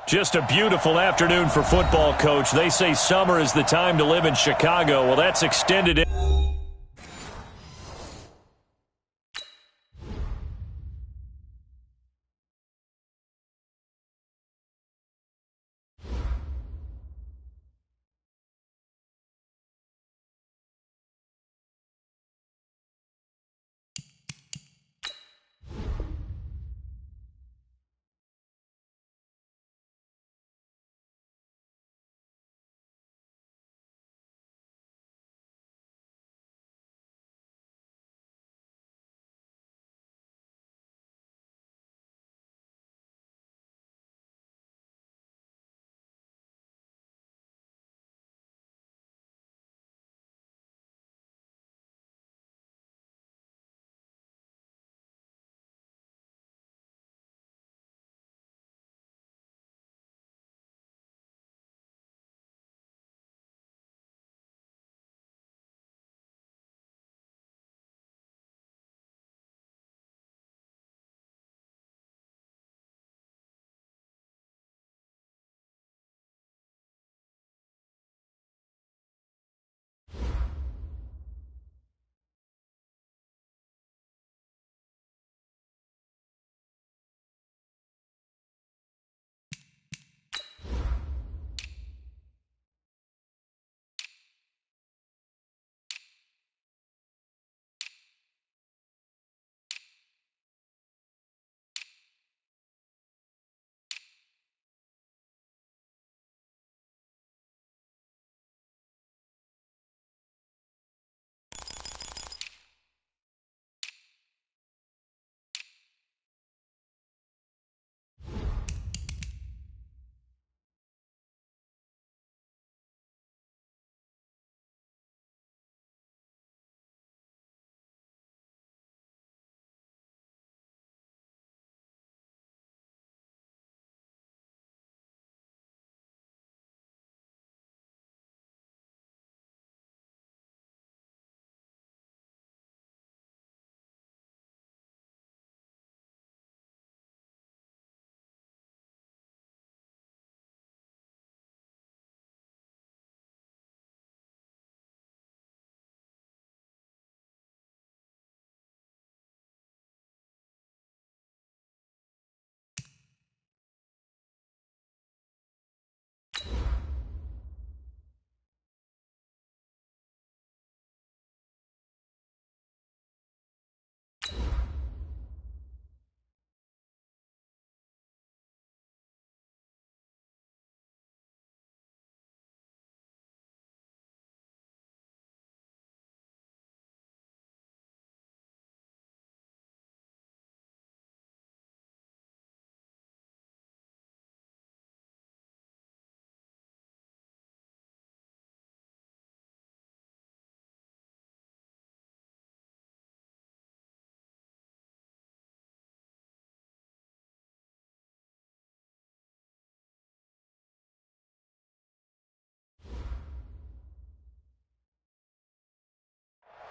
Just a beautiful afternoon for football, Coach. They say summer is the time to live in Chicago. Well, that's extended in.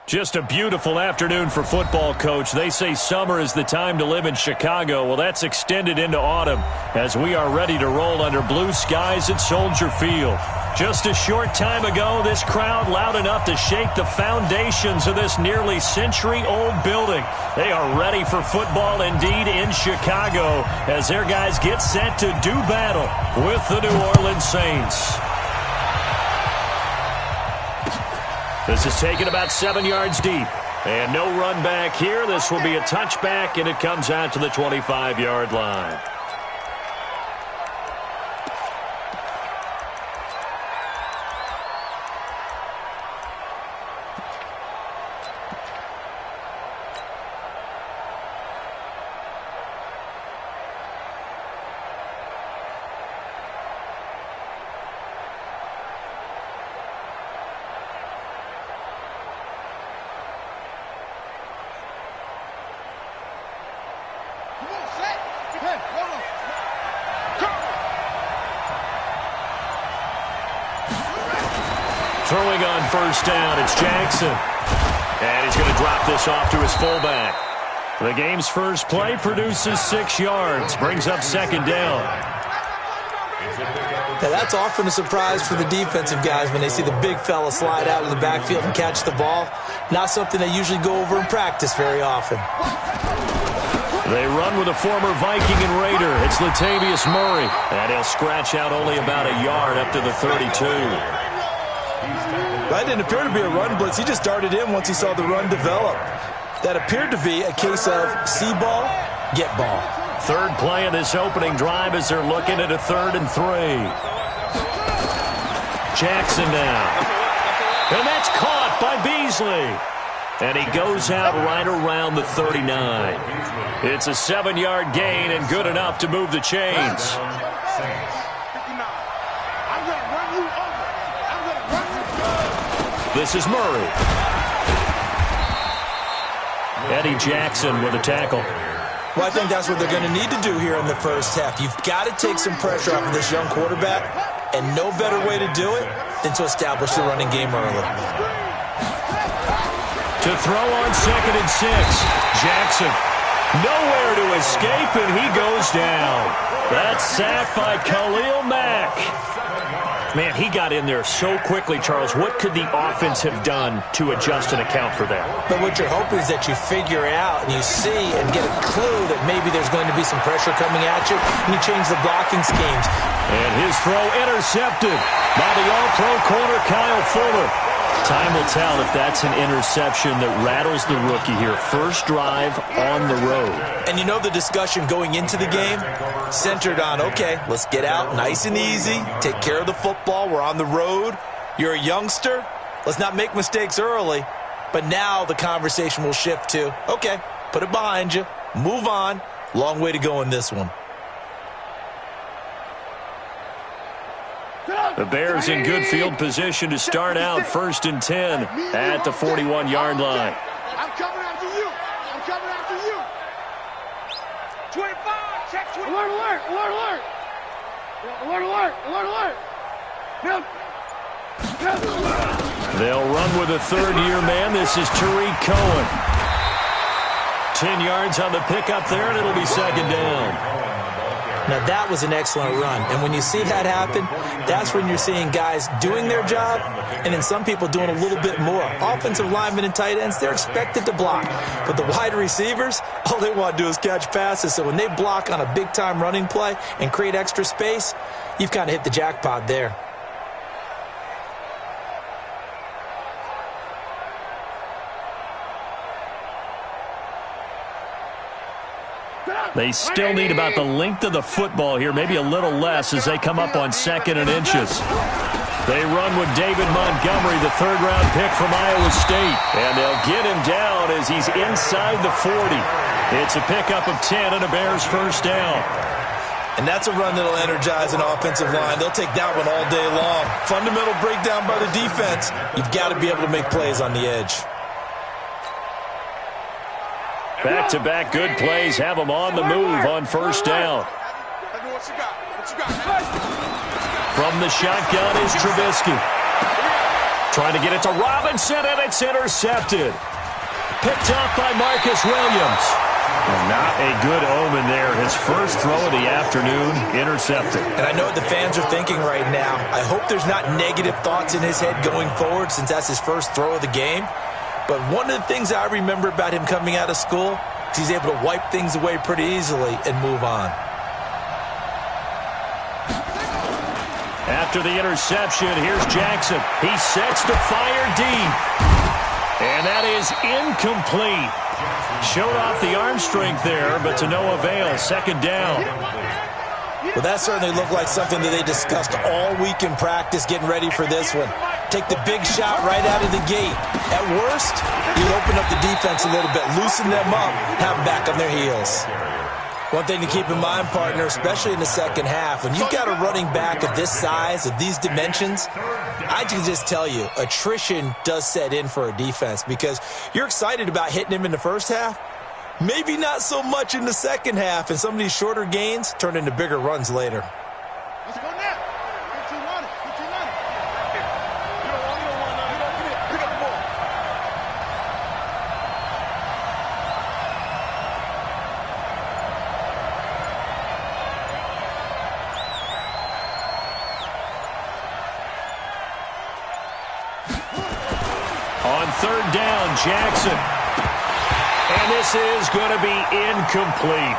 Just a beautiful afternoon for football, Coach. They say summer is the time to live in Chicago. Well, that's extended into autumn as we are ready to roll under blue skies at Soldier Field. Just a short time ago, this crowd loud enough to shake the foundations of this nearly century-old building. They are ready for football indeed in Chicago as their guys get set to do battle with the New Orleans Saints. This is taken about 7 yards deep. And no run back here. This will be a touchback, and it comes out to the 25-yard line. Throwing on first down, it's Jackson. And he's going to drop this off to his fullback. The game's first play produces 6 yards, brings up second down. Now, that's often a surprise for the defensive guys when they see the big fella slide out of the backfield and catch the ball. Not something they usually go over in practice very often. They run with a former Viking and Raider. It's Latavius Murray. And he'll scratch out only about a yard up to the 32. That didn't appear to be a run blitz. He just darted in once he saw the run develop. That appeared to be a case of see ball, get ball. Third play of this opening drive as they're looking at a 3rd and 3. Jackson now. And that's caught by Beasley. And he goes out right around the 39. It's a 7-yard gain and good enough to move the chains. This is Murray. Eddie Jackson with a tackle. Well, I think that's what they're going to need to do here in the first half. You've got to take some pressure off of this young quarterback, and no better way to do it than to establish the running game early. To throw on 2nd and 6. Jackson nowhere to escape, and he goes down. That's sacked by Khalil Mack. Man, he got in there so quickly, Charles. What could the offense have done to adjust and account for that? But what you're hoping is that you figure out and you see and get a clue that maybe there's going to be some pressure coming at you, and you change the blocking schemes. And his throw intercepted by the all-pro corner, Kyle Fuller. Time will tell if that's an interception that rattles the rookie here. First drive on the road. And you know the discussion going into the game centered on, okay, let's get out nice and easy, take care of the football, we're on the road. You're a youngster, let's not make mistakes early. But now the conversation will shift to, okay, put it behind you, move on. Long way to go in this one. The Bears in good field position to start out 1st and 10 at the 41-yard line. I'm coming after you. I'm coming after you. 25, check 20. Alert, alert, alert, alert. Alert, alert, alert, alert. They'll run with a 3rd-year man. This is Tariq Cohen. 10 yards on the pickup there, and it'll be 2nd down. Now, that was an excellent run. And when you see that happen, that's when you're seeing guys doing their job and then some people doing a little bit more. Offensive linemen and tight ends, they're expected to block. But the wide receivers, all they want to do is catch passes. So when they block on a big-time running play and create extra space, you've kind of hit the jackpot there. They still need about the length of the football here, maybe a little less as they come up on 2nd and inches. They run with David Montgomery, the 3rd-round pick from Iowa State. And they'll get him down as he's inside the 40. It's a pickup of 10 and a Bears first down. And that's a run that'll energize an offensive line. They'll take that one all day long. Fundamental breakdown by the defense. You've got to be able to make plays on the edge. Back-to-back good plays have them on the move on 1st down. From the shotgun is Trubisky. Trying to get it to Robinson, and it's intercepted. Picked off by Marcus Williams. And not a good omen there. His first throw of the afternoon, intercepted. And I know what the fans are thinking right now. I hope there's not negative thoughts in his head going forward since that's his first throw of the game. But one of the things I remember about him coming out of school is he's able to wipe things away pretty easily and move on. After the interception, here's Jackson. He sets to fire deep. And that is incomplete. Showed off the arm strength there, but to no avail. 2nd down. Well, that certainly looked like something that they discussed all week in practice getting ready for this one. Take the big shot right out of the gate. At worst, you open up the defense a little bit, loosen them up, have them back on their heels. One thing to keep in mind, partner, especially in the second half, when you've got a running back of this size, of these dimensions, I can just tell you, attrition does set in for a defense because you're excited about hitting him in the first half. Maybe not so much in the second half, and some of these shorter gains turn into bigger runs later. Let's go now. third down, Jackson. And this is going to be incomplete.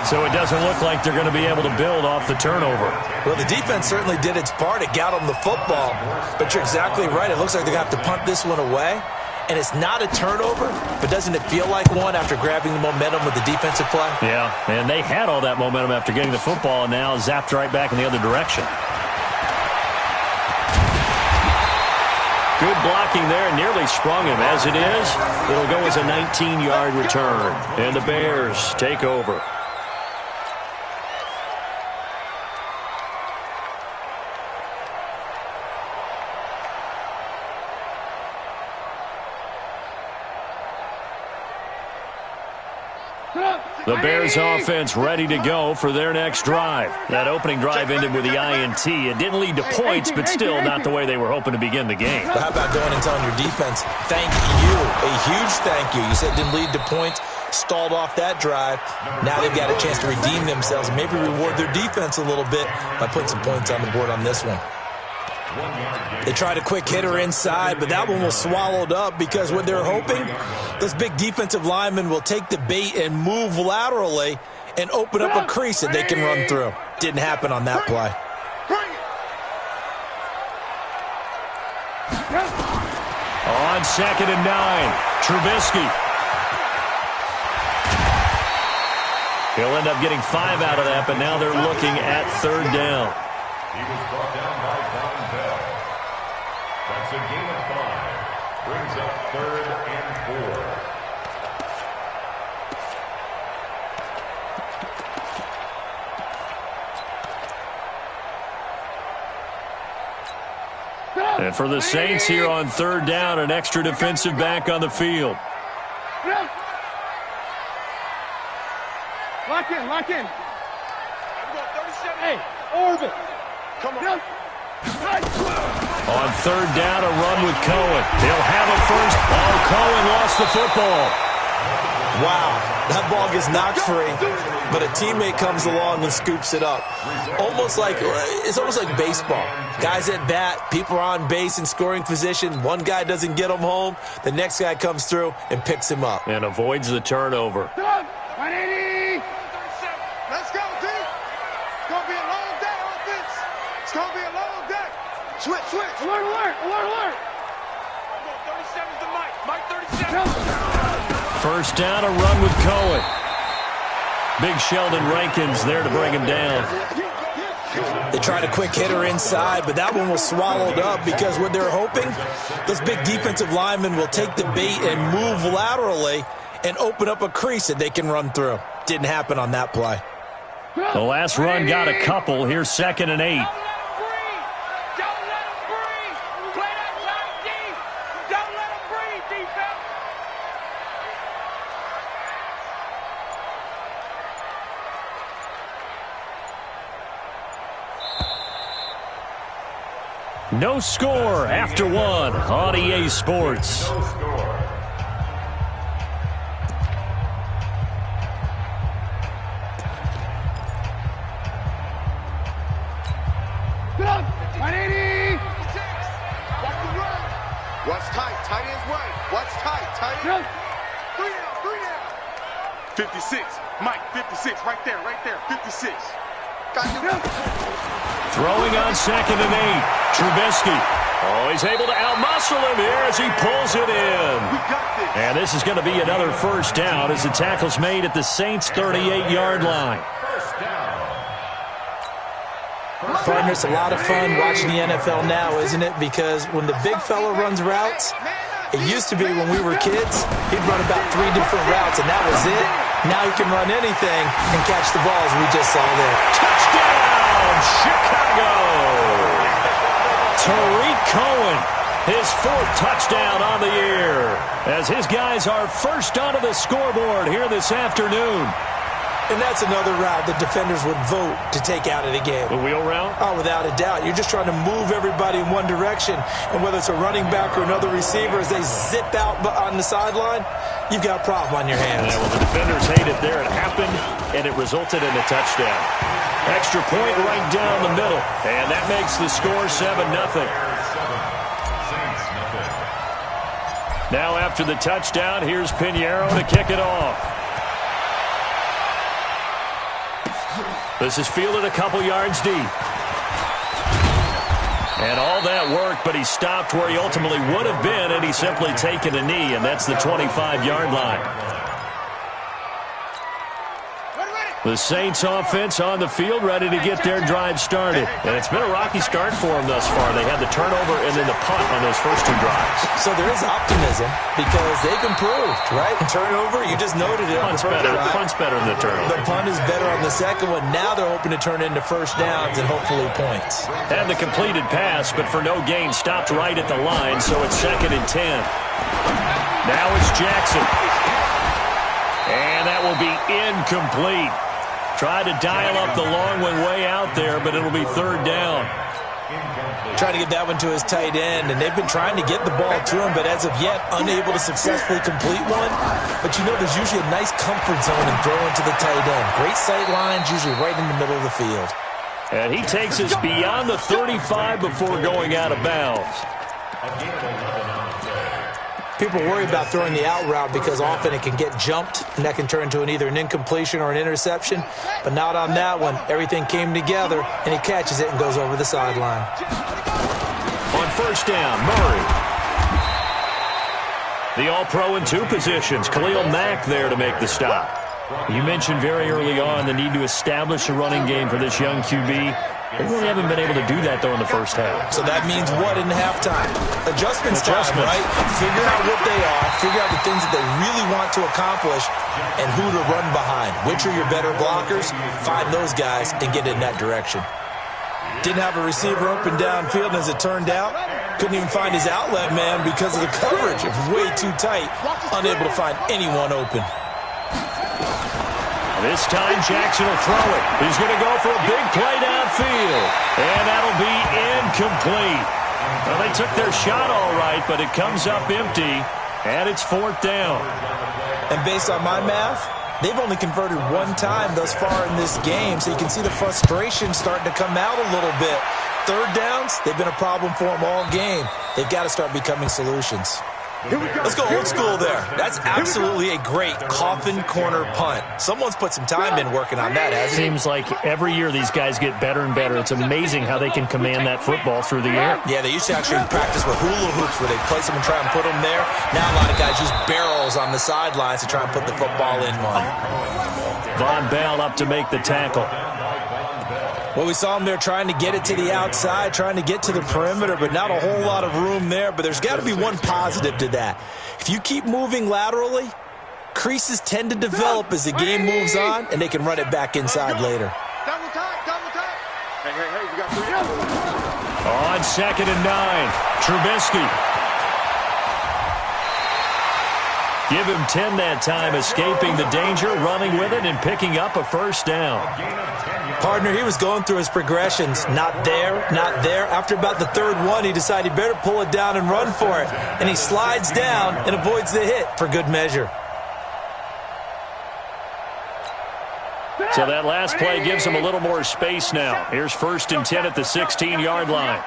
So it doesn't look like they're going to be able to build off the turnover. Well, the defense certainly did its part. It got them the football. But you're exactly right. It looks like they're going to have to punt this one away. And it's not a turnover, but doesn't it feel like one after grabbing the momentum with the defensive play? Yeah, and they had all that momentum after getting the football and now zapped right back in the other direction. Good blocking there, nearly sprung him. As it is, it'll go as a 19-yard return. And the Bears take over. The Bears offense ready to go for their next drive. That opening drive ended with the INT. It didn't lead to points, but still not the way they were hoping to begin the game. But how about going and telling your defense, thank you, a huge thank you. You said it didn't lead to points, stalled off that drive. Now they've got a chance to redeem themselves and maybe reward their defense a little bit by putting some points on the board on this one. They tried a quick hitter inside, but that one was swallowed up because what they're hoping, those big defensive linemen will take the bait and move laterally and open up a crease that they can run through. Didn't happen on that play. On 2nd and 9, Trubisky. He'll end up getting 5 out of that, but now they're looking at 3rd down. He was brought down by Von Bell. That's a gain of 5. Brings up 3rd and 4. And for the Saints here on 3rd down, an extra defensive back on the field. Lock in, lock in. Hey, orbit. Come on. On 3rd down, a run with Cohen. They'll have it first. Oh, Cohen lost the football. Wow, that ball gets knocked free, but a teammate comes along and scoops it up. It's almost like baseball. Guys at bat, people are on base in scoring position. One guy doesn't get him home. The next guy comes through and picks him up. And avoids the turnover. 180. Let's go, team. It's going to be a long day, offense. It's going to be a long day. Switch. Alert, alert, alert, alert. 37's the Mike. Mike 37. First down, a run with Cohen. Big Sheldon Rankins there to bring him down. They tried a quick hitter inside, but that one was swallowed up because what they're hoping, those big defensive linemen will take the bait and move laterally and open up a crease that they can run through. Didn't happen on that play. The last run got a couple. Here's 2nd and 8. No score after 1 on EA Sports. No score. Get up. 180. Watch tight. Tight ends way. Watch tight. Tight ends. 3 down. 56. Mike, 56. Right there. 56. Throwing on 2nd and 8. Trubisky. Oh, he's able to outmuscle him here as he pulls it in. And this is going to be another first down as the tackle's made at the Saints' 38-yard line. Partner, it's a lot of fun watching the NFL now, isn't it? Because when the big fella runs routes, it used to be when we were kids, he'd run about 3 different routes, and that was it. Now he can run anything and catch the balls we just saw there. Touchdown, Chicago! Tariq Cohen, his 4th touchdown on the year, as his guys are first onto the scoreboard here this afternoon. And that's another route that defenders would vote to take out of the game. The wheel route? Oh, without a doubt. You're just trying to move everybody in one direction. And whether it's a running back or another receiver, as they zip out on the sideline, you've got a problem on your hands. Yeah, well, the defenders hate it there. It happened, and it resulted in a touchdown. Extra point right down the middle. And that makes the score 7-0. Now after the touchdown, here's Pinheiro to kick it off. This is fielded a couple yards deep. And all that work, but he stopped where he ultimately would have been, and he's simply taken a knee, and that's the 25-yard line. The Saints offense on the field, ready to get their drive started. And it's been a rocky start for them thus far. They had the turnover and then the punt on those first two drives. So there is optimism because they've improved, right? Turnover, you just noted it. Punt's better than the turnover. The punt is better on the second one. Now they're hoping to turn it into first downs and hopefully points. Had the completed pass, but for no gain, stopped right at the line, so it's 2nd and 10. Now it's Jackson. And that will be incomplete. Tried to dial up the long one way out there, but it'll be 3rd down. Trying to get that one to his tight end, and they've been trying to get the ball to him, but as of yet, unable to successfully complete one. But you know, there's usually a nice comfort zone in throwing to the tight end. Great sight lines, usually right in the middle of the field. And he takes us beyond the 35 before going out of bounds. People worry about throwing the out route because often it can get jumped, and that can turn into either an incompletion or an interception. But not on that one. Everything came together, and he catches it and goes over the sideline. On 1st down, Murray. The All-Pro in 2 positions. Khalil Mack there to make the stop. You mentioned very early on the need to establish a running game for this young QB. They really haven't been able to do that, though, in the first half. So that means what in halftime? Adjustments time, right? Figure out what they are, figure out the things that they really want to accomplish, and who to run behind. Which are your better blockers? Find those guys and get in that direction. Didn't have a receiver open downfield, and as it turned out, couldn't even find his outlet man because of the coverage. It was way too tight, unable to find anyone open. This time, Jackson will throw it. He's going to go for a big play downfield. And that'll be incomplete. Well, they took their shot all right, but it comes up empty, and it's 4th down. And based on my math, they've only converted 1 time thus far in this game, so you can see the frustration starting to come out a little bit. 3rd downs, they've been a problem for them all game. They've got to start becoming solutions. Let's go old school there. That's absolutely a great coffin corner punt. Someone's put some time in working on that, hasn't he? Seems like every year these guys get better and better. It's amazing how they can command that football through the air. Yeah, they used to actually practice with hula hoops where they place them and try and put them there. Now a lot of guys use barrels on the sidelines to try and put the football in one. Von Bell up to make the tackle. Well, we saw him there trying to get it to the outside, trying to get to the perimeter, but not a whole lot of room there. But there's got to be one positive to that. If you keep moving laterally, creases tend to develop as the game moves on, and they can run it back inside later. Double time, double time. Hey, we got 3 On 2nd and 9, Trubisky. Give him 10 that time, escaping the danger, running with it, and picking up a 1st down. Partner, he was going through his progressions. Not there, not there. After about the 3rd one, he decided he better pull it down and run for it. And he slides down and avoids the hit for good measure. So that last play gives him a little more space now. Here's 1st and 10 at the 16-yard line.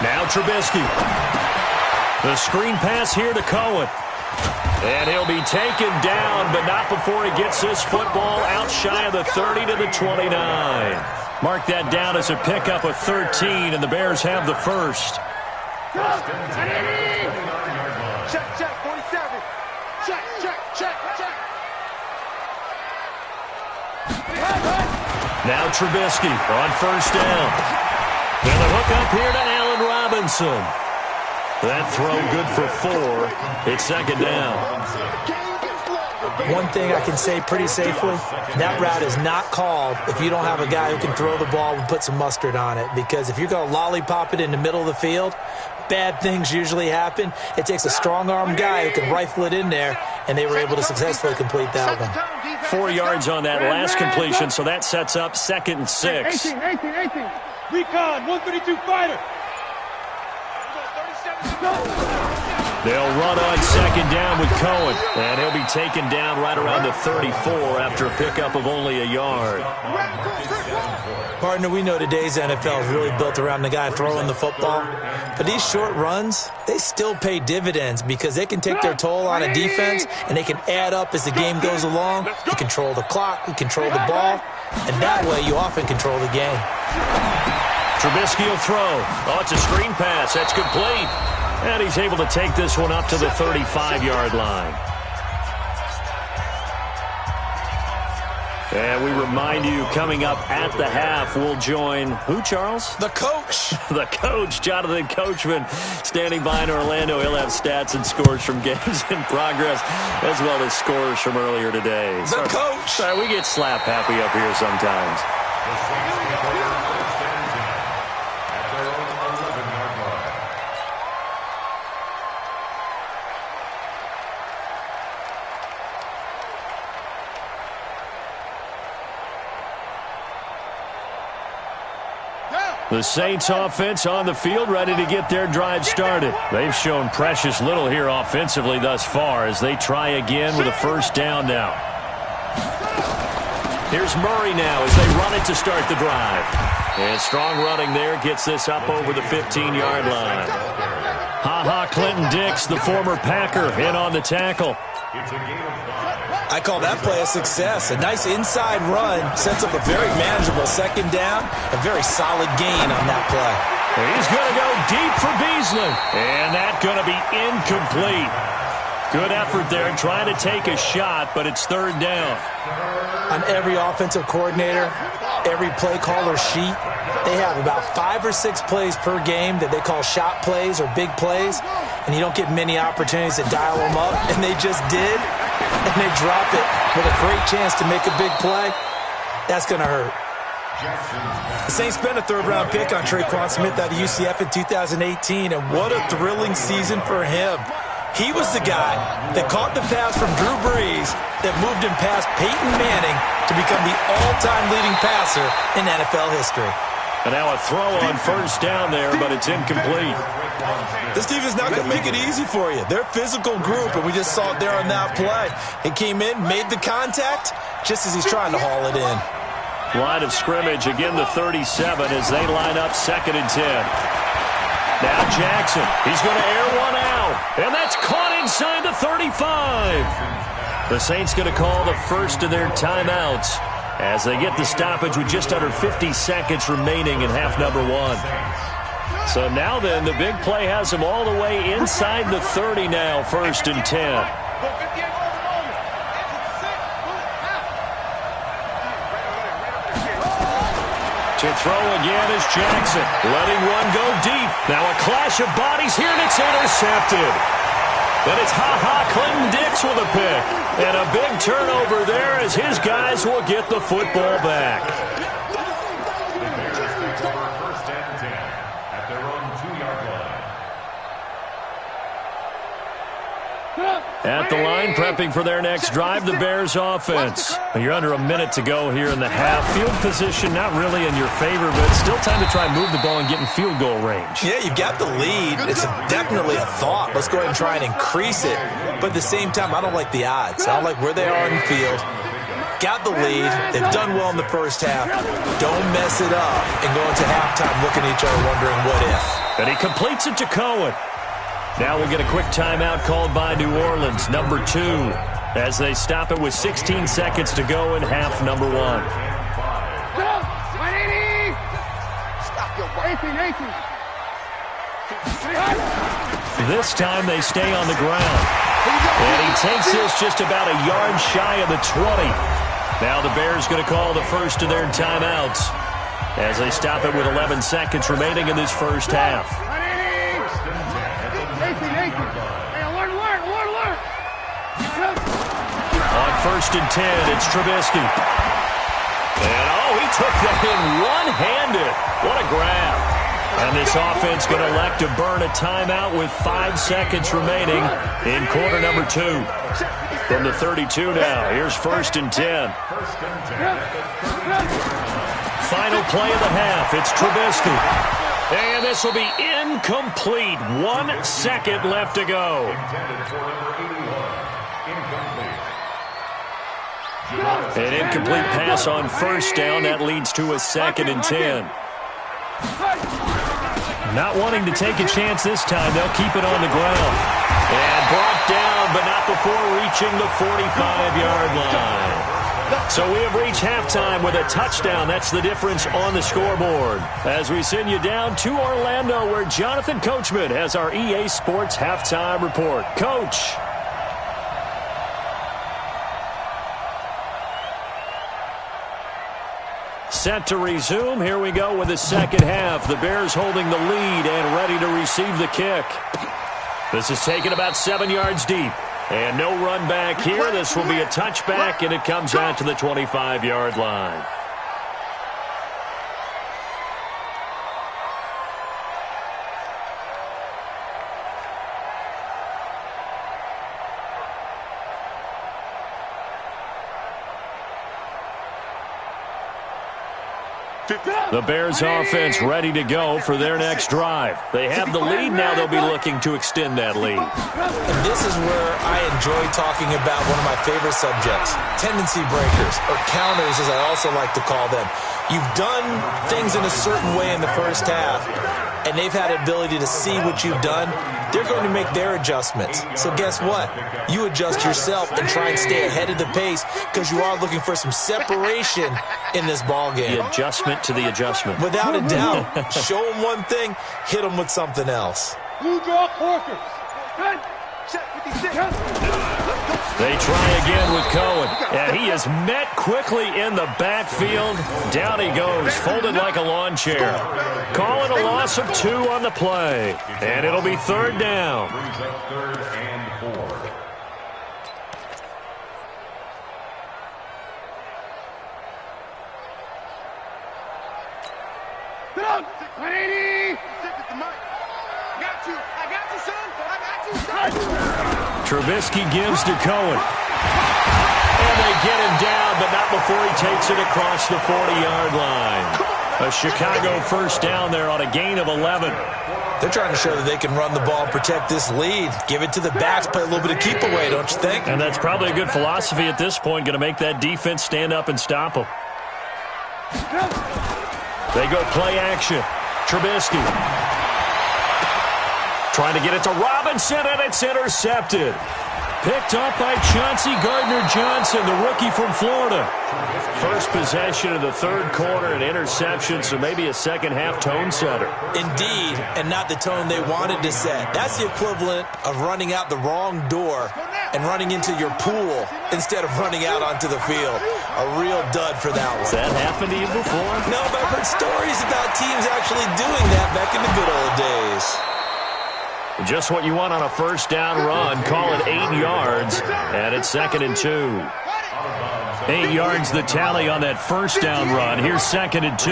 Now Trubisky. The screen pass here to Cohen. And he'll be taken down, but not before he gets this football out shy of the 30 to the 29. Mark that down as a pickup of 13, and the Bears have the 1st. Check, 47. Check. Now Trubisky on 1st down. And the hook up here to Allen Robinson. That throw good for 4. It's 2nd down. One thing I can say pretty safely, that route is not called if you don't have a guy who can throw the ball and put some mustard on it. Because if you're going to lollipop it in the middle of the field, bad things usually happen. It takes a strong-arm guy who can rifle it in there, and they were able to successfully complete that one. 4 yards on that last completion, so that sets up 2nd and 6. 18. Recon, 132 fighter. They'll run on second down with Cohen, and he'll be taken down right around the 34 after a pickup of only a yard. Partner, we know today's NFL is really built around the guy throwing the football, but these short runs, they still pay dividends because they can take their toll on a defense, and they can add up as the game goes along. You control the clock, you control the ball, and that way you often control the game. Trubisky will throw. Oh, it's a screen pass. That's complete. And he's able to take this one up to the 35-yard line. And we remind you, coming up at the half, we'll join who, Charles? The coach. The coach, Jonathan Coachman, standing by in Orlando. He'll have stats and scores from games in progress, as well as scores from earlier today. The coach. Sorry, we get slap happy up here sometimes. The Saints offense on the field, ready to get their drive started. They've shown precious little here offensively thus far as they try again with a first down now. Here's Murray now as they run it to start the drive. And strong running there gets this up over the 15-yard line. Clinton-Dix, the former Packer, in on the tackle. I call that play a success. A nice inside run sets up a very manageable second down. A very solid gain on that play. He's going to go deep for Beasley. And that's going to be incomplete. Good effort there trying to take a shot, but it's third down. On every offensive coordinator, every play caller sheet, they have about 5 or 6 plays per game that they call shot plays or big plays, and you don't get many opportunities to dial them up, and they just did, and they drop it with a great chance to make a big play. That's going to hurt. The Saints spent a third-round pick on Traquan Smith out of UCF in 2018, and what a thrilling season for him. He was the guy that caught the pass from Drew Brees that moved him past Peyton Manning to become the all-time leading passer in NFL history. And now a throw on first down there, but it's incomplete. This defense is not going to make it easy for you. They're a physical group, and we just saw it there on that play. He came in, made the contact, just as he's trying to haul it in. Line of scrimmage, again the 37 as they line up 2nd and 10. Now Jackson, he's going to air one out, and that's caught inside the 35. The Saints going to call the first of their timeouts as they get the stoppage with just under 50 seconds remaining in half number 1. So now then, the big play has them all the way inside the 30 now, 1st and 10. To throw again is Jackson, letting one go deep. Now a clash of bodies here, and it's intercepted. Then it's Clinton-Dix with a pick. And a big turnover there as his guys will get the football back. First and 10 at their own 2-yard line. At the line, prepping for their next drive, the Bears offense. You're under a minute to go here in the half. Field position not really in your favor, but still time to try and move the ball and get in field goal range. Yeah, you've got the lead. It's definitely a thought. Let's go ahead and try and increase it. But at the same time, I don't like the odds. I don't like where they are in the field. Got the lead. They've done well in the first half. Don't mess it up and go into halftime looking at each other wondering what if. And he completes it to Cohen. Now we'll get a quick timeout called by New Orleans, number 2, as they stop it with 16 seconds to go in half number 1. This time they stay on the ground. And he takes this just about a yard shy of the 20. Now the Bears going to call the first of their timeouts as they stop it with 11 seconds remaining in this first half. On 1st and 10, it's Trubisky. And, he took that in one-handed. What a grab. And this offense going to elect to burn a timeout with 5 seconds remaining in quarter number 2. From the 32 now, here's 1st and 10. Final play of the half, it's Trubisky. And this will be incomplete. 1 second left to go. Intended for number 81. Incomplete. An incomplete pass on first down. That leads to a 2nd and 10. Not wanting to take a chance this time. They'll keep it on the ground. And brought down, but not before reaching the 45-yard line. So we have reached halftime with a touchdown. That's the difference on the scoreboard. As we send you down to Orlando, where Jonathan Coachman has our EA Sports Halftime Report. Coach. Set to resume. Here we go with the second half. The Bears holding the lead and ready to receive the kick. This is taken about 7 yards deep. And no run back here. This will be a touchback, and it comes out to the 25-yard line. The Bears offense ready to go for their next drive. They have the lead. Now they'll be looking to extend that lead. And this is where I enjoy talking about one of my favorite subjects, tendency breakers, or counters as I also like to call them. You've done things in a certain way in the first half, and they've had an ability to see what you've done. They're going to make their adjustments. So guess what? You adjust yourself and try and stay ahead of the pace because you are looking for some separation in this ball game. The adjustment to the adjustment. Without a doubt. Show them one thing, hit them with something else. Blue draw corkers. Good. Set 56. They try again with Cohen. And he is met quickly in the backfield. Down he goes, folded like a lawn chair. Call it a loss of 2 on the play. And it'll be 3rd down. Brings up 3rd and 4. Sit down. 180. Got you. I got you, son. I got you, son. Trubisky gives to Cohen. And they get him down, but not before he takes it across the 40-yard line. A Chicago first down there on a gain of 11. They're trying to show that they can run the ball and protect this lead. Give it to the backs, play a little bit of keep away, don't you think? And that's probably a good philosophy at this point, going to make that defense stand up and stop them. They go play action. Trubisky trying to get it to Robinson, and it's intercepted. Picked up by Chauncey Gardner-Johnson, the rookie from Florida. First possession of the 3rd quarter, an interception, so maybe a second-half tone setter. Indeed, and not the tone they wanted to set. That's the equivalent of running out the wrong door and running into your pool instead of running out onto the field. A real dud for that one. Has that happened to you before? No, but I've heard stories about teams actually doing that back in the good old days. Just what you want on a first down run. Call it 8 yards, and it's 2nd and 2. 8 yards the tally on that first down run. Here's 2nd and 2.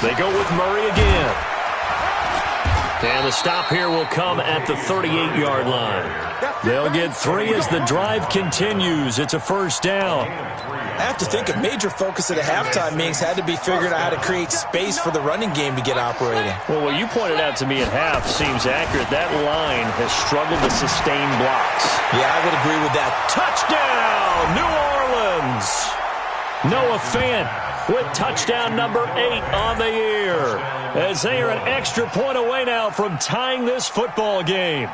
They go with Murray again. And the stop here will come at the 38-yard line. They'll get 3 as the drive continues. It's a first down. I have to think a major focus of the halftime meetings had to be figuring out how to create space for the running game to get operating. Well, what you pointed out to me at half seems accurate. That line has struggled to sustain blocks. Yeah, I would agree with that. Touchdown, New Orleans! Noah Fant with touchdown number 8 on the year, as they are an extra point away now from tying this football game.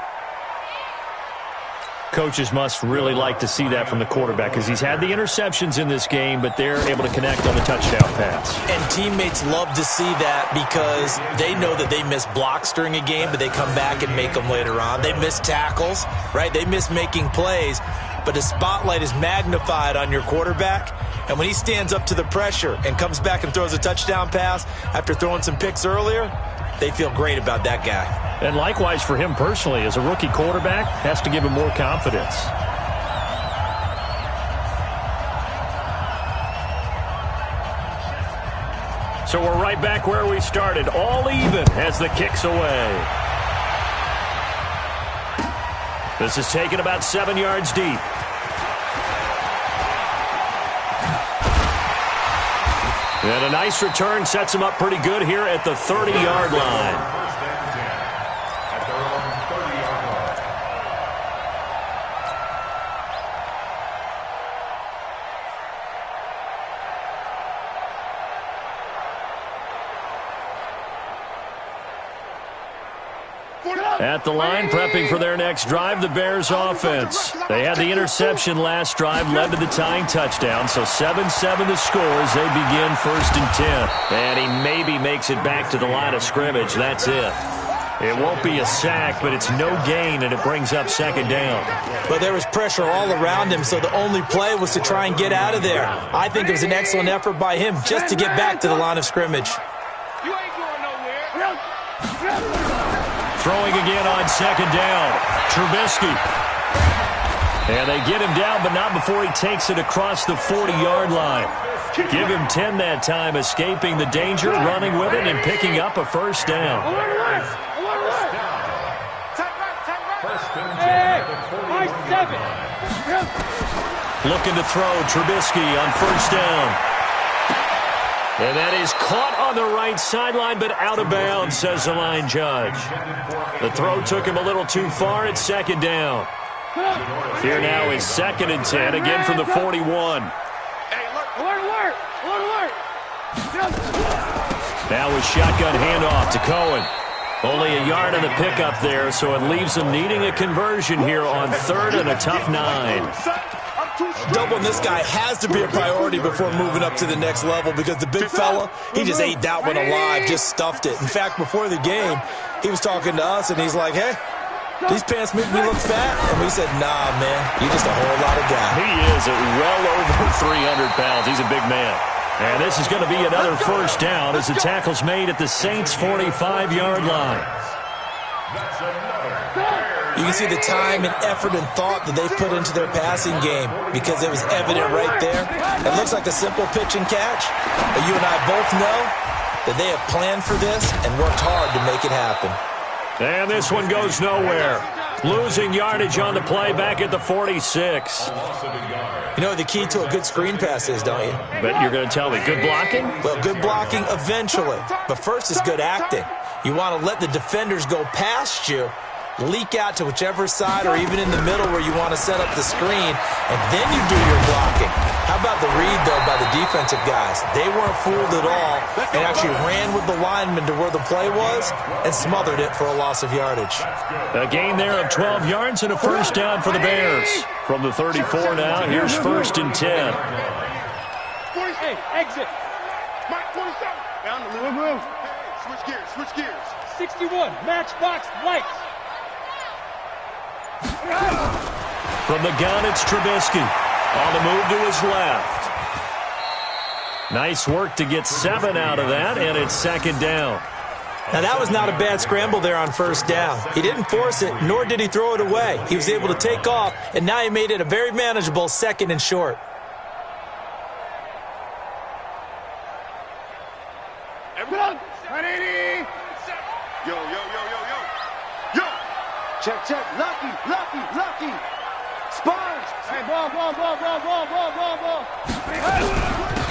Coaches must really like to see that from the quarterback because he's had the interceptions in this game, but they're able to connect on the touchdown pass. And teammates love to see that because they know that they miss blocks during a game, but they come back and make them later on. They miss tackles, right? They miss making plays, but the spotlight is magnified on your quarterback. And when he stands up to the pressure and comes back and throws a touchdown pass after throwing some picks earlier, they feel great about that guy. And likewise for him personally, as a rookie quarterback, has to give him more confidence. So we're right back where we started, all even as the kick's away. This is taken about 7 yards deep. And a nice return sets him up pretty good here at the 30-yard line. First and 10 at their own 30-yard line. At the line, prepping for their next drive, the Bears offense. They had the interception last drive, led to the tying touchdown, so 7-7 the score as they begin 1st and 10. And he maybe makes it back to the line of scrimmage. That's it. It won't be a sack, but it's no gain, and it brings up 2nd down. But there was pressure all around him, so the only play was to try and get out of there. I think it was an excellent effort by him just to get back to the line of scrimmage. You ain't going nowhere. Throwing again on 2nd down. Trubisky. And they get him down, but not before he takes it across the 40-yard line. Give him 10 that time, escaping the danger, running with it, and picking up a 1st down. First and 10 at the 41-yard line. Looking to throw. Trubisky on 1st down. And that is caught on the right sideline, but out of bounds, says the line judge. The throw took him a little too far at 2nd down. Here now is 2nd and 10, again from the 41. Now a shotgun handoff to Cohen. Only a yard on the pickup there, so it leaves them needing a conversion here on 3rd and a tough 9. Doubling this guy has to be a priority before moving up to the next level because the big fella, he just ate that one alive, just stuffed it. In fact, before the game, he was talking to us, and he's like, hey, these pants make me look fat? And we said, nah, man, you're just a whole lot of guy. He is at well over 300 pounds. He's a big man. And this is going to be another 1st down as the tackle's made at the Saints' 45-yard line. That's another. You can see the time and effort and thought that they've put into their passing game because it was evident right there. It looks like a simple pitch and catch, but you and I both know that they have planned for this and worked hard to make it happen. And this one goes nowhere. Losing yardage on the play back at the 46. You know what the key to a good screen pass is, don't you? But you're going to tell me, good blocking? Well, good blocking eventually, but first is good acting. You want to let the defenders go past you, leak out to whichever side or even in the middle where you want to set up the screen, and then you do your blocking. How about the read, though, by the defensive guys? They weren't fooled at all and actually ran with the lineman to where the play was and smothered it for a loss of yardage. A gain there of 12 yards and a 1st down for the Bears. From the 34 now, here's 1st and 10. 48, exit. Mike, 47. Down the move. Switch gears. 61, matchbox lights. From the gun, it's Trubisky. On the move to his left. Nice work to get 7 out of that, and it's 2nd down. Now, that was not a bad scramble there on 1st down. He didn't force it, nor did he throw it away. He was able to take off, and now he made it a very manageable 2nd and short. Everyone, 180. Yo. Check. Lucky. Sponge. Hey, ball.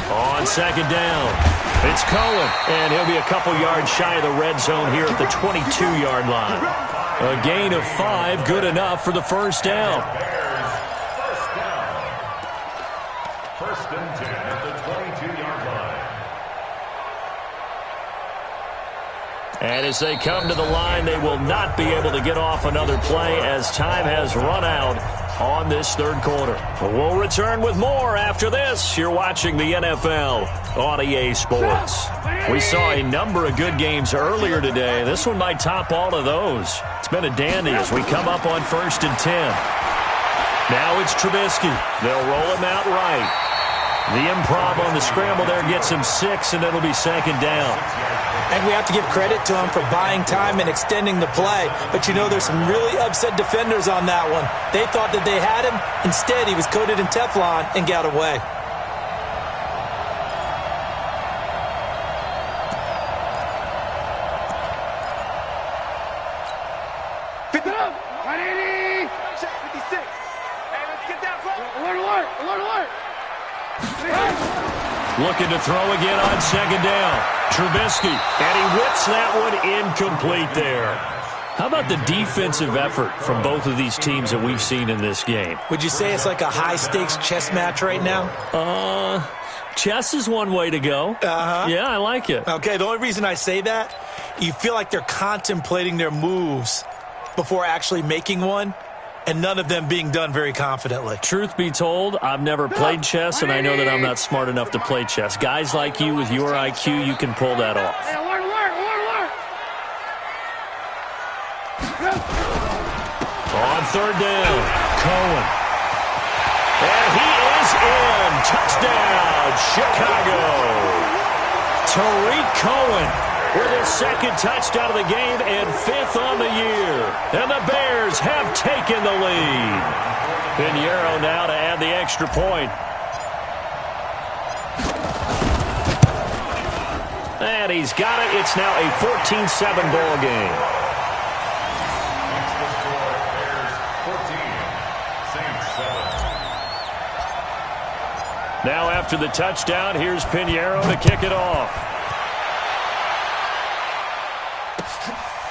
On 2nd down, it's Cohen, and he'll be a couple yards shy of the red zone here at the 22-yard line. A gain of 5, good enough for the 1st down. First and 10 at the 22-yard line. And as they come to the line, they will not be able to get off another play as time has run out on this 3rd quarter. We'll return with more after this. You're watching the NFL on EA Sports. We saw a number of good games earlier today. This one might top all of those. It's been a dandy as we come up on 1st and 10. Now it's Trubisky. They'll roll him out right. The improv on the scramble there gets him 6, and it'll be 2nd down. And we have to give credit to him for buying time and extending the play. But you know, there's some really upset defenders on that one. They thought that they had him. Instead, he was coated in Teflon and got away. Check 56. Hey, let's get that front. Alert. Looking to throw again on second down. Trubisky, and he whips that one incomplete there. How about the defensive effort from both of these teams that we've seen in this game? Would you say it's like a high-stakes chess match right now? Chess is one way to go. Yeah, I like it. Okay, the only reason I say that, you feel like they're contemplating their moves before actually making one, and none of them being done very confidently. Truth be told, I've never played chess, and I know that I'm not smart enough to play chess. Guys like you with your IQ, you can pull that off. On third down, Cohen. And he is in. Touchdown, Chicago. Tariq Cohen with his second touchdown of the game and 5th on the year. And the Bears have taken the lead. Pinheiro now to add the extra point. And he's got it. It's now a 14-7 ball game. Now after the touchdown, here's Pinheiro to kick it off.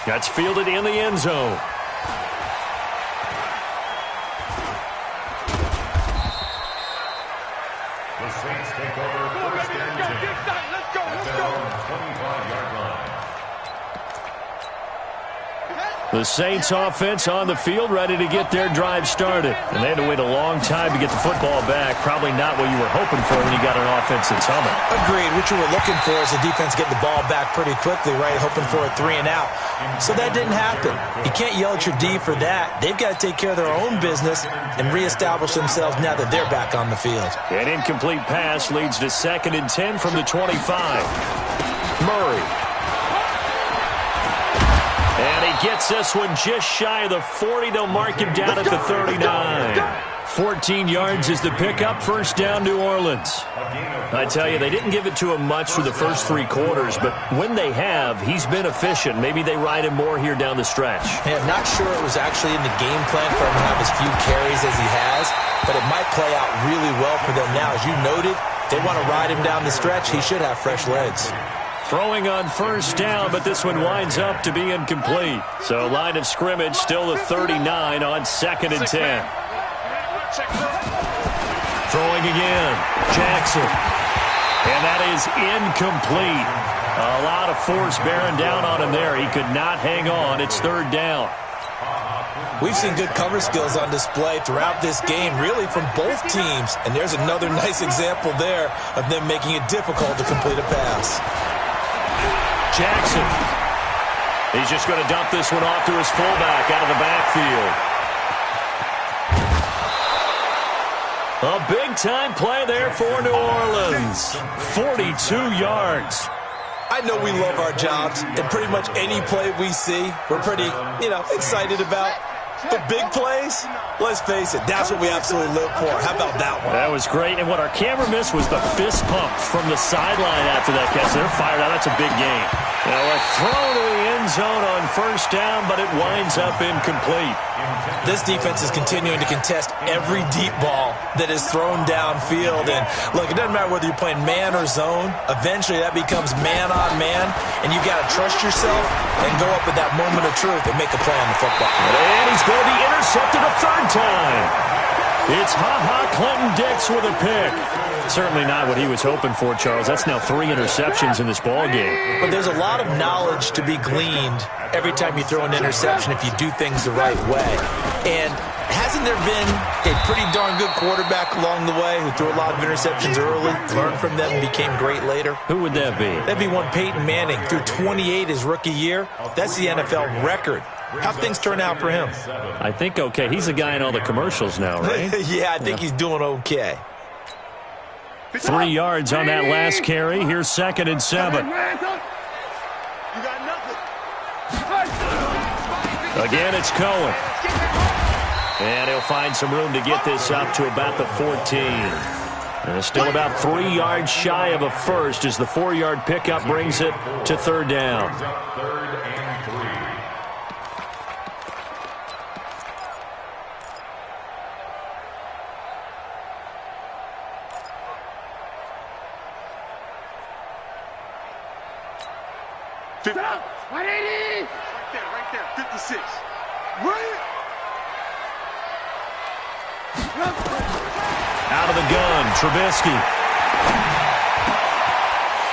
That's fielded in the end zone. The Saints take over first and 10. Let's go. At their own 25-yard line. The Saints offense on the field, ready to get their drive started. And they had to wait a long time to get the football back. Probably not what you were hoping for when you got an offense that's humming. Agreed. What you were looking for is the defense getting the ball back pretty quickly, right? Hoping for a 3 and out. So that didn't happen. You can't yell at your D for that. They've got to take care of their own business and reestablish themselves now that they're back on the field. An incomplete pass leads to 2nd and 10 from the 25. Murray. And he gets this one just shy of the 40. They'll mark him down at the 39. 14 yards is the pickup. First down, New Orleans. I tell you, they didn't give it to him much for the first 3 quarters, but when they have, he's been efficient. Maybe they ride him more here down the stretch. Yeah, not sure it was actually in the game plan for him to have as few carries as he has, but it might play out really well for them now. As you noted, they want to ride him down the stretch. He should have fresh legs. Throwing on first down, but this one winds up to be incomplete. So line of scrimmage still the 39 on 2nd and 10. Throwing again, Jackson. And that is incomplete. A lot of force bearing down on him there. He could not hang on. It's 3rd down. We've seen good cover skills on display throughout this game, really from both teams. And there's another nice example there of them making it difficult to complete a pass. Jackson. He's just going to dump this one off to his fullback out of the backfield. A big-time play there for New Orleans. 42 yards. I know we love our jobs, and pretty much any play we see, we're pretty, excited about. But big plays, let's face it, that's what we absolutely live for. How about that one? That was great. And what our camera missed was the fist pump from the sideline after that catch. They're fired out. That's a big game. Now a throw to the end zone on first down, but it winds up incomplete. This defense is continuing to contest every deep ball that is thrown downfield. And look, it doesn't matter whether you're playing man or zone. Eventually that becomes man on man, and you got to trust yourself and go up at that moment of truth and make a play on the football. And he's going to be intercepted a 3rd time. It's Clinton-Dix with a pick. Certainly not what he was hoping for, Charles. That's now 3 interceptions in this ball game. But there's a lot of knowledge to be gleaned every time you throw an interception if you do things the right way. And hasn't there been a pretty darn good quarterback along the way who threw a lot of interceptions early, learned from them, and became great later? Who would that be? That'd be one Peyton Manning. Threw 28 his rookie year. That's the NFL record. How'd things turn out for him? I think okay. He's the guy in all the commercials now, right? Yeah, I think he's doing okay. 3 yards on that last carry. Here's 2nd and 7. Again, it's Cohen. And he'll find some room to get this up to about the 14. And still about 3 yards shy of a first as the 4-yard pickup brings it to 3rd down. 3rd and 3. 50. Right there, 56. Right. Out of the gun, Trubisky.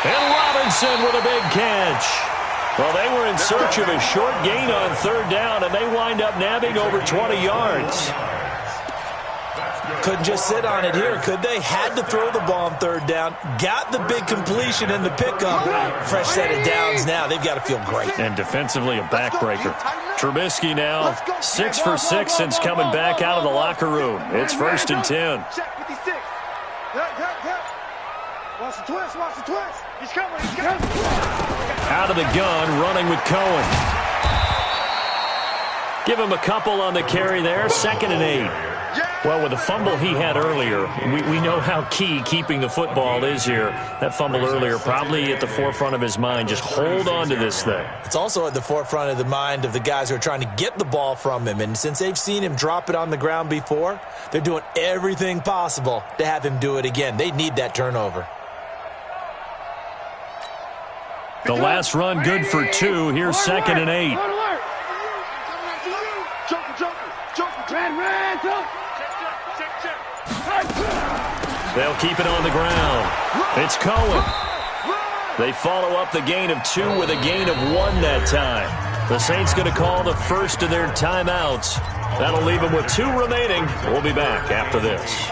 And Robinson with a big catch. Well, they were in search of a short gain on third down, and they wind up nabbing over 20 yards. Couldn't just sit on it here, could they? Had to throw the ball on third down. Got the big completion in the pickup. Fresh set of downs now. They've got to feel great. And defensively, a backbreaker. Trubisky now 6 for 6 since coming back out of the locker room. It's 1st and 10. Check 56. Watch the twist, watch the twist. He's coming, he's coming. Out of the gun, running with Cohen. Give him a couple on the carry there. 2nd and 8. Well, with the fumble he had earlier, we know how key keeping the football is here. That fumble earlier probably at the forefront of his mind. Just hold on to this thing. It's also at the forefront of the mind of the guys who are trying to get the ball from him. And since they've seen him drop it on the ground before, they're doing everything possible to have him do it again. They need that turnover. The last run good for 2. Here's 2nd and 8. They'll keep it on the ground. It's Cohen. They follow up the gain of 2 with a gain of 1 that time. The Saints going to call the first of their timeouts. That'll leave them with 2 remaining. We'll be back after this.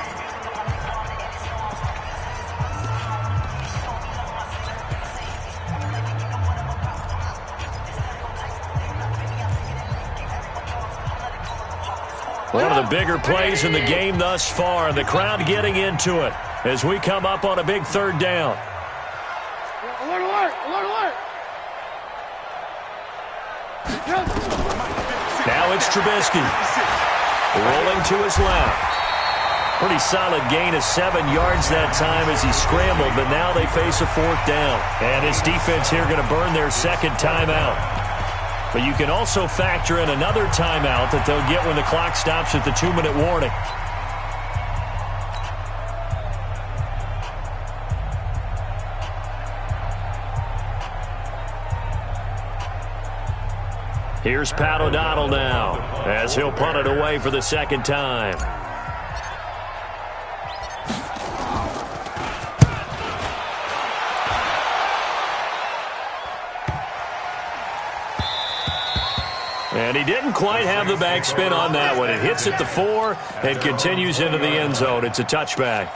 One of the bigger plays in the game thus far, and the crowd getting into it as we come up on a big 3rd down. Alert, alert, alert, alert. Now it's Trubisky. Rolling to his left. Pretty solid gain of 7 yards that time as he scrambled, but now they face a 4th down. And his defense here going to burn their 2nd timeout. But you can also factor in another timeout that they'll get when the clock stops at the 2-minute warning. Here's Pat O'Donnell now as he'll punt it away for the 2nd time. And he didn't quite have the backspin on that one. It hits at the 4 and continues into the end zone. It's a touchback.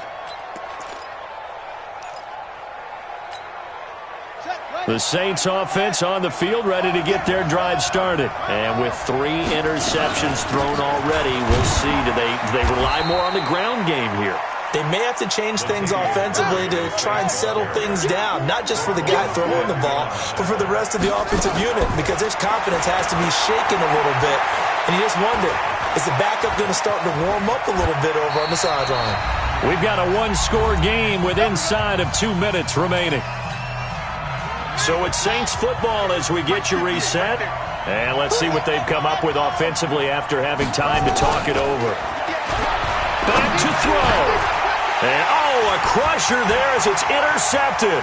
The Saints offense on the field ready to get their drive started. And with 3 interceptions thrown already, we'll see. Do they rely more on the ground game here? They may have to change things offensively to try and settle things down, not just for the guy throwing the ball, but for the rest of the offensive unit, because their confidence has to be shaken a little bit. And you just wonder, is the backup going to start to warm up a little bit over on the sideline? We've got a 1-score game with inside of 2 minutes remaining. So it's Saints football as we get you reset. And let's see what they've come up with offensively after having time to talk it over. Back to throw. And, a crusher there as it's intercepted.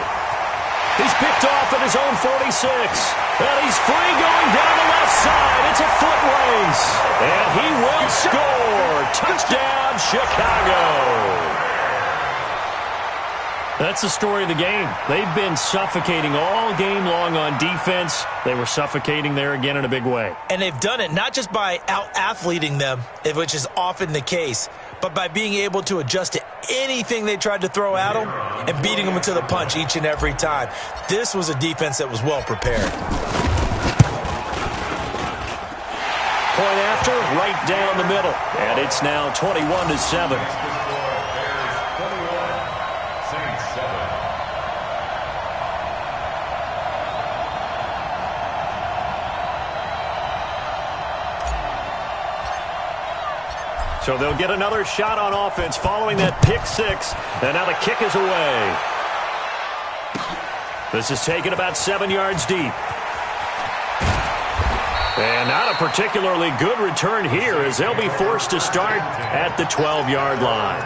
He's picked off at his own 46. And he's free going down the left side. It's a foot race. And he will score. Touchdown, Chicago. That's the story of the game. They've been suffocating all game long on defense. They were suffocating there again in a big way. And they've done it not just by out-athleting them, which is often the case, but by being able to adjust to anything they tried to throw at them and beating them to the punch each and every time. This was a defense that was well prepared. Point after, right down the middle. And it's now 21-7. So they'll get another shot on offense following that pick 6. And now the kick is away. This is taken about 7 yards deep. And not a particularly good return here as they'll be forced to start at the 12-yard line.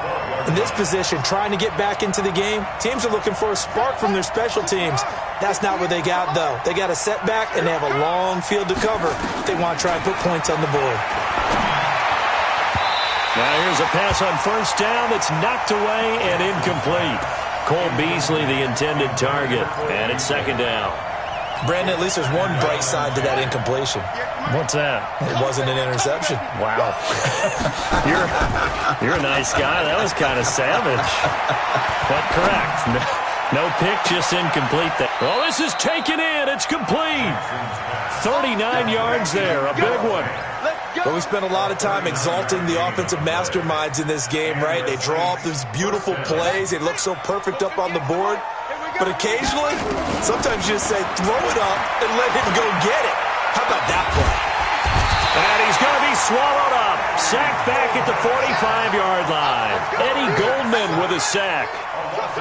In this position, trying to get back into the game, teams are looking for a spark from their special teams. That's not what they got, though. They got a setback, and they have a long field to cover if they want to try and put points on the board. Now here's a pass on first down that's knocked away and incomplete. Cole Beasley, the intended target, and it's second down. Brandon, at least there's one bright side to that incompletion. What's that? It wasn't an interception. Wow. You're a nice guy. That was kind of savage. But correct. No pick, just incomplete there. Well, this is taken in. It's complete. 39 yards there. A big one. But we spent a lot of time exalting the offensive masterminds in this game, right? They draw up these beautiful plays. They look so perfect up on the board. But occasionally, sometimes you just say, throw it up and let him go get it. How about that play? And he's going to be swallowed up. Sacked back at the 45-yard line. Eddie Goldman with a sack.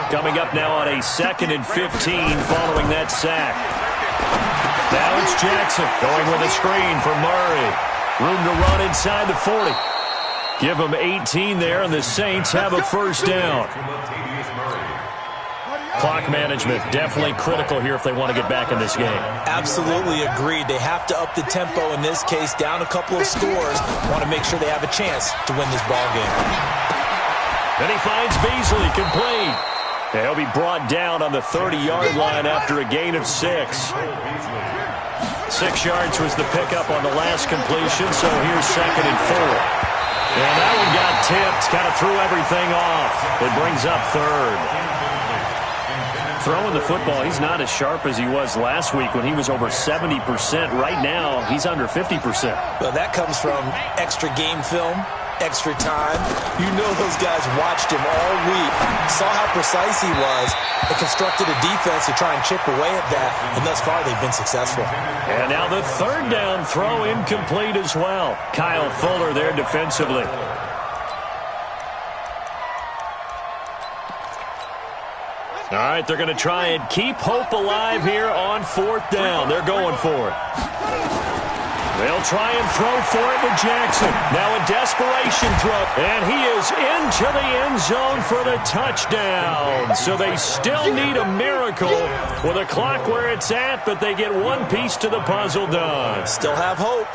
Coming up now on a 2nd and 15 following that sack. Now it's Jackson going with a screen for Murray. Room to run inside the 40. Give them 18 there, and the Saints have a first down. Clock management definitely critical here if they want to get back in this game. Absolutely agreed. They have to up the tempo in this case, down a couple of scores. Want to make sure they have a chance to win this ball game. Then he finds Beasley complete. He'll be brought down on the 30-yard line after a gain of 6. 6 yards was the pickup on the last completion, so here's 2nd and 4. And that one got tipped, kind of threw everything off. It brings up 3rd. Throwing the football, he's not as sharp as he was last week when he was over 70%. Right now, he's under 50%. Well, that comes from extra game film, extra time. You know those guys watched him all week, saw how precise he was, and constructed a defense to try and chip away at that, and thus far they've been successful. And now the 3rd down throw incomplete as well. Kyle Fuller there defensively. All right, they're going to try and keep hope alive here on 4th down. They're going for it. They'll try and throw for it to Jackson. Now a desperation throw. And he is into the end zone for the touchdown. So they still need a miracle with a clock where it's at, but they get one piece to the puzzle done. Still have hope.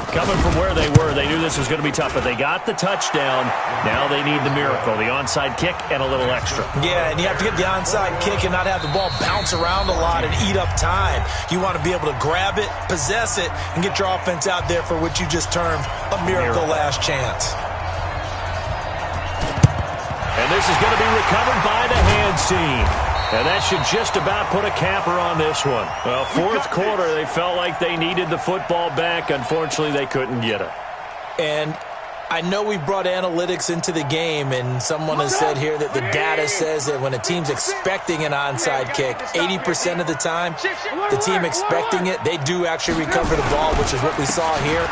Coming from where they were, they knew this was going to be tough, but they got the touchdown. Now they need the miracle, the onside kick and a little extra. Yeah, and you have to get the onside kick and not have the ball bounce around a lot and eat up time. You want to be able to grab it, possess it, and get your offense out there for what you just termed a miracle last chance. And this is going to be recovered by the hands team. And that should just about put a capper on this one. Well, 4th quarter, they felt like they needed the football back. Unfortunately, they couldn't get it. And I know we brought analytics into the game, and someone has said here that the data says that when a team's expecting an onside kick, 80% of the time, the team expecting it, they do actually recover the ball, which is what we saw here.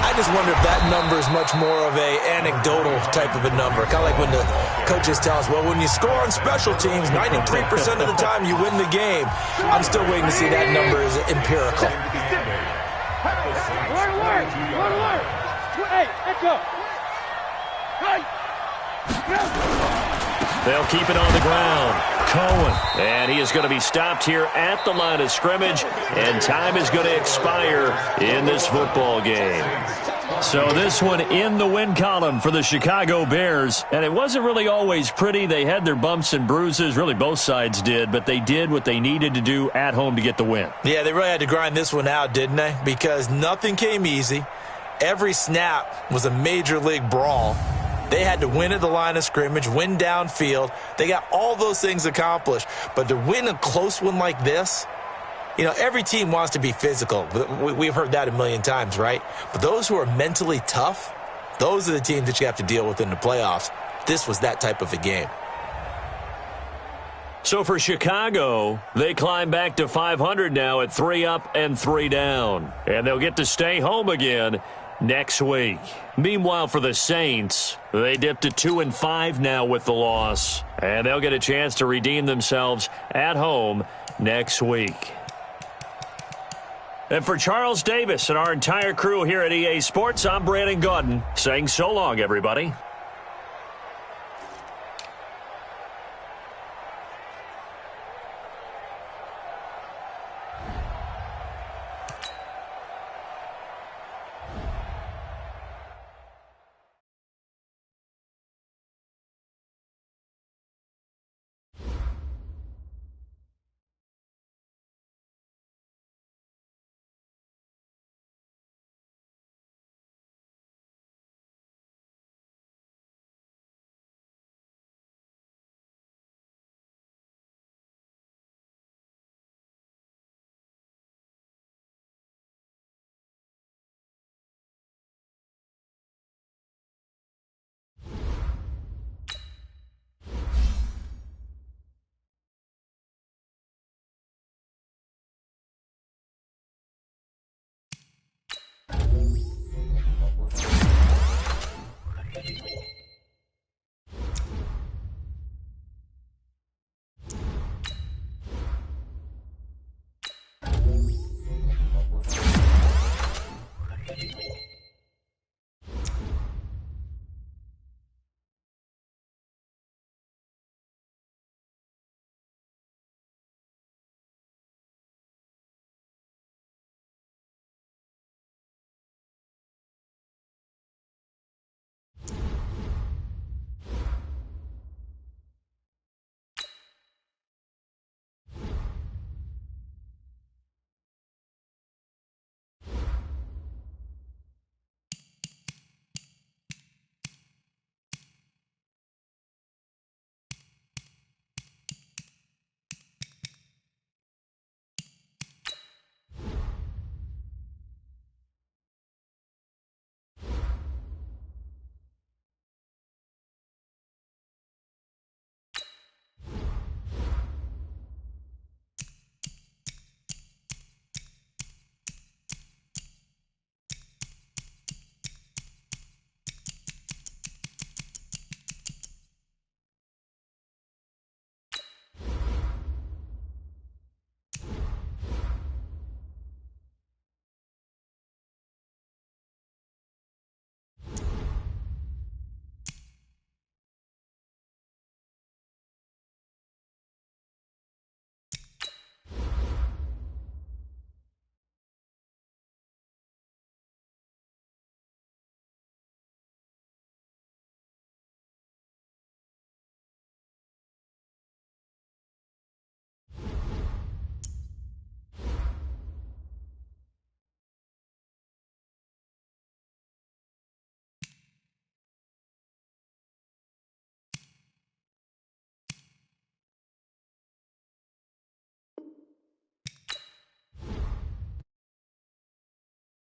I just wonder if that number is much more of a anecdotal type of a number. Kind of like when the coaches tell us, well, when you score on special teams, 93% of the time you win the game. I'm still waiting to see that number is empirical. Hey, let's go. They'll keep it on the ground. Cohen. And he is going to be stopped here at the line of scrimmage. And time is going to expire in this football game. So this one in the win column for the Chicago Bears. And it wasn't really always pretty. They had their bumps and bruises. Really, both sides did. But they did what they needed to do at home to get the win. Yeah, they really had to grind this one out, didn't they? Because nothing came easy. Every snap was a major league brawl. They had to win at the line of scrimmage, win downfield. They got all those things accomplished. But to win a close one like this, you know, every team wants to be physical. We've heard that a million times, right? But those who are mentally tough, those are the teams that you have to deal with in the playoffs. This was that type of a game. So for Chicago, they climb back to 500 now at 3 up and 3 down. And they'll get to stay home again next week. Meanwhile, for the Saints, they dipped to 2-5 now with the loss. And they'll get a chance to redeem themselves at home next week. And for Charles Davis and our entire crew here at EA Sports, I'm Brandon Gaudin saying so long, everybody.